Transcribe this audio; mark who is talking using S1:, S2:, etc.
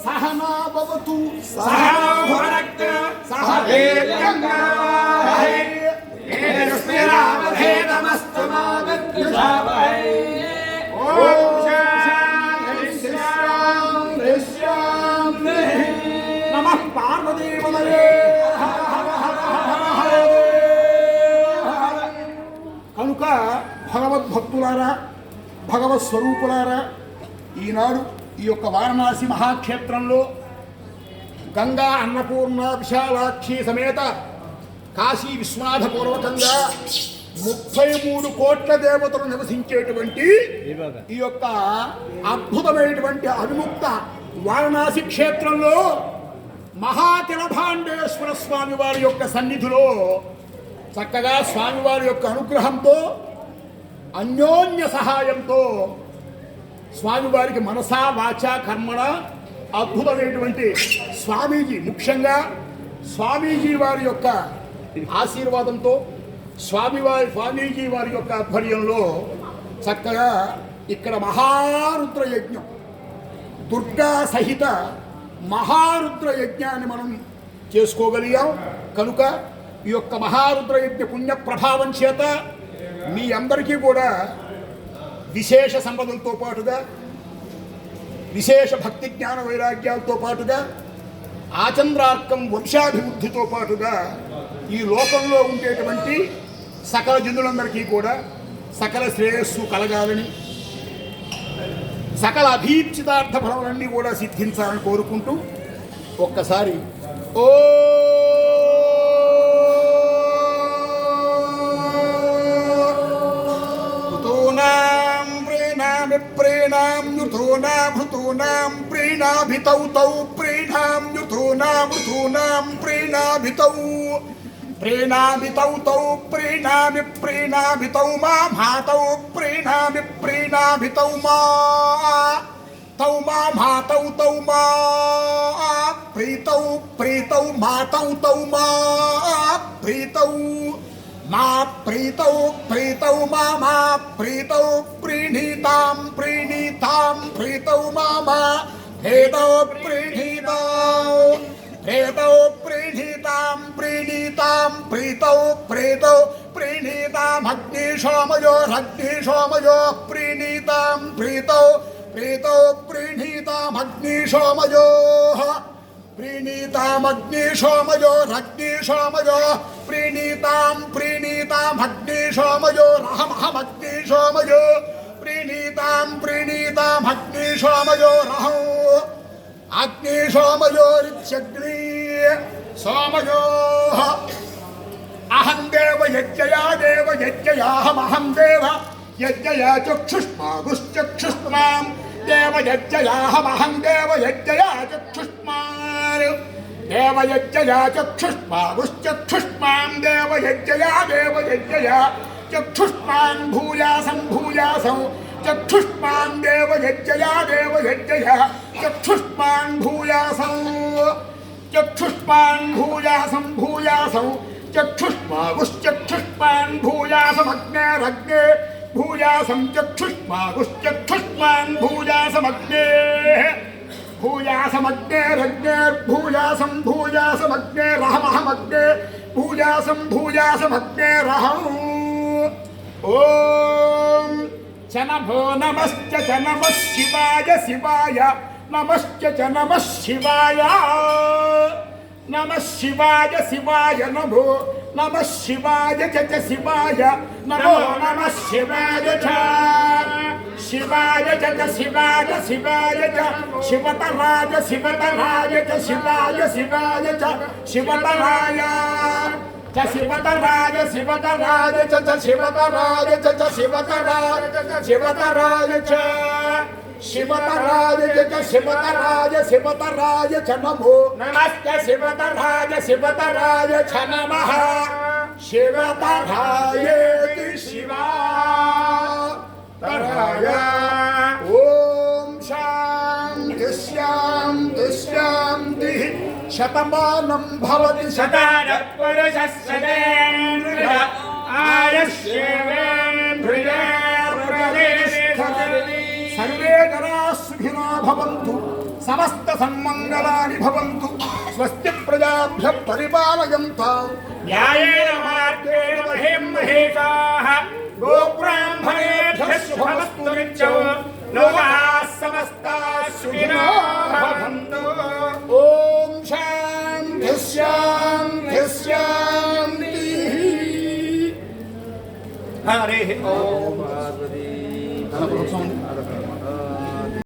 S1: सहना भवतु
S2: सहनौ भुनक्तु सह वीर्यङ्करवावहै तेजस्विनावधेतमस्तु मा विद्विषावहै। ॐ शान्ति शान्ति।
S1: नमः पार्वतीपतये। కనుక భగవద్భక్తులారా, భగవత్ స్వరూపులారా, ఈనాడు ఈ యొక్క వారణాసి మహాక్షేత్రంలో గంగా అన్నపూర్ణ విశాలాక్షి సమేత కాశీ విశ్వనాథ పూర్వకంగా 33 కోట్ల దేవతలు నివసించేటువంటి ఈ యొక్క అద్భుతమైనటువంటి అవిముక్త వారణాసి క్షేత్రంలో మహాతిలభాండేశ్వర స్వామి వారి యొక్క సన్నిధిలో చక్కగా స్వామివారి యొక్క అనుగ్రహంతో అన్యోన్య సహాయంతో స్వామివారికి మనసా వాచా కర్మణ అద్భుతమైనటువంటి ముఖ్యంగా స్వామీజీ వారి యొక్క ఆశీర్వాదంతో స్వామీజీ వారి యొక్క ఆధ్వర్యంలో చక్కగా ఇక్కడ మహారుద్ర యజ్ఞం, దుర్గా సహిత మహారుద్ర యజ్ఞాన్ని మనం చేసుకోగలిగాం. కనుక ఈ యొక్క మహారుద్ర యజ్ఞ పుణ్య ప్రభావం చేత మీ అందరికీ కూడా విశేష సంపదలతో పాటుగా విశేష భక్తి జ్ఞాన వైరాగ్యాలతో పాటుగా ఆచంద్రార్కం వంశాభివృద్ధితో పాటుగా ఈ లోకంలో ఉండేటువంటి సకల జనులందరికీ కూడా సకల శ్రేయస్సు కలగాలని, సకల అభీప్సితార్థ ఫలములన్నీ కూడా సిద్ధించాలని కోరుకుంటూ ఒక్కసారి ఓ ప్రీణాం యుతూనాం హృతూనాం ప్రీణాభితౌ తౌ ప్రీణాం యుతూనాం హృతూనాం ప్రీణాభితౌ ప్రీణాభితౌ తౌ ప్రీణామి ప్రీణాభితౌ మా మాతౌ ప్రీణామి ప్రీణాభితౌ మా తౌ మా మాతౌ తౌ మా ప్రీతౌ ప్రీతౌ మాతౌ తౌ మా ప్రీతౌ మా ప్రీతౌ ప్రీతౌ మా ప్రీతౌ ప్రీణీతాం ప్రీణీతాం ప్రీతౌ మా హేతౌ ప్రీణీతౌ హేతౌ ప్రీణీతాం ప్రీణీతాం ప్రీతౌ ప్రీతౌ ప్రీణీతాం అగ్నిశోమయో ప్రీణీతాం ప్రీతౌ ప్రీతౌ ప్రీణీతాం అగ్నిశోమయో ప్రీణీతామగ్నిశోమయో ప్రీణీతాం ప్రీణీతామగ్నిశోమయో రహమహమగ్నిశోమయో ప్రీణీతామగ్నిశోమయో రహం అగ్నిశోమయోరిత్యగ్ని సోమయో అహం దేవ యజ్ఞయాహమహం దేవ యజ్ఞయా చక్షుష్మాగుశ్చక్షుష్మాం దేవయజ్ఞయాహమహం దేవయజ్ఞయా చక్షుష్మాన్ దేవయజ్ఞయా చక్షుష్మాగుశ్చక్షుష్మాం దేవయజ్ఞయా చక్షుష్మాన్ భూయాసం చక్షుష్మాన్ దేవయజ్ఞయా చక్షుష్మాన్ భూయాసం చక్షుష్మాగుశ్చక్షుష్మాన్ భూయాసమగ్నేరగ్నే భూయాసం చక్షుష్మాగుశ్చక్షుష్మాన్ భూయాసమగ్నేరగ్నేర్భూయాసమగ్నేరహమహమగ్నే భూయాసమగ్నేరహం. ఓం చ నమో నమశ్చ చ నమః శివాయ శివాయ నమశ్చ చ నమః శివాయ నమః శివాయ శివాయ నమో నమః శివాయ చ శివాయ నమో నమః శివాయ చ శివాయ చ శివాయ శివాయ చ శివతరాయ శివతరాయ చ శివాయ శివాయ చ శివతరాయ చ శివతరాయ శివతరాయ చ శివతరాయ చ శివతరాయ శివతరాయ చ శివతరాయ చ శివతరాయ చ నమో నమశ్చ శివతరాయ చ నమః శివతరాయేతి శివతరాయ. ఓం శాంతి శాంతి శాంతి. శతమానం భవతి శతాయః పురుషः శతేంద్రియ ఆయుష్యేంద్రియ ప్రతిష్టతి. సర్వే జనాః సుఖినో భవంతు, సమస్త సన్మంగళాని భవంతు. స్వస్తి ప్రజాభ్య పరిపాలయంతాం
S2: న్యాయేన మార్గేణ మహేం మహేషాః గోబ్రాహ్మణేభ్యః శుభమస్తు నిత్యం. లోకాః సమస్తాః సుఖినో భవంతు.
S1: ఓం శాంతి శాంతి శాంతి.
S2: హరి ఓం.
S1: గణపతి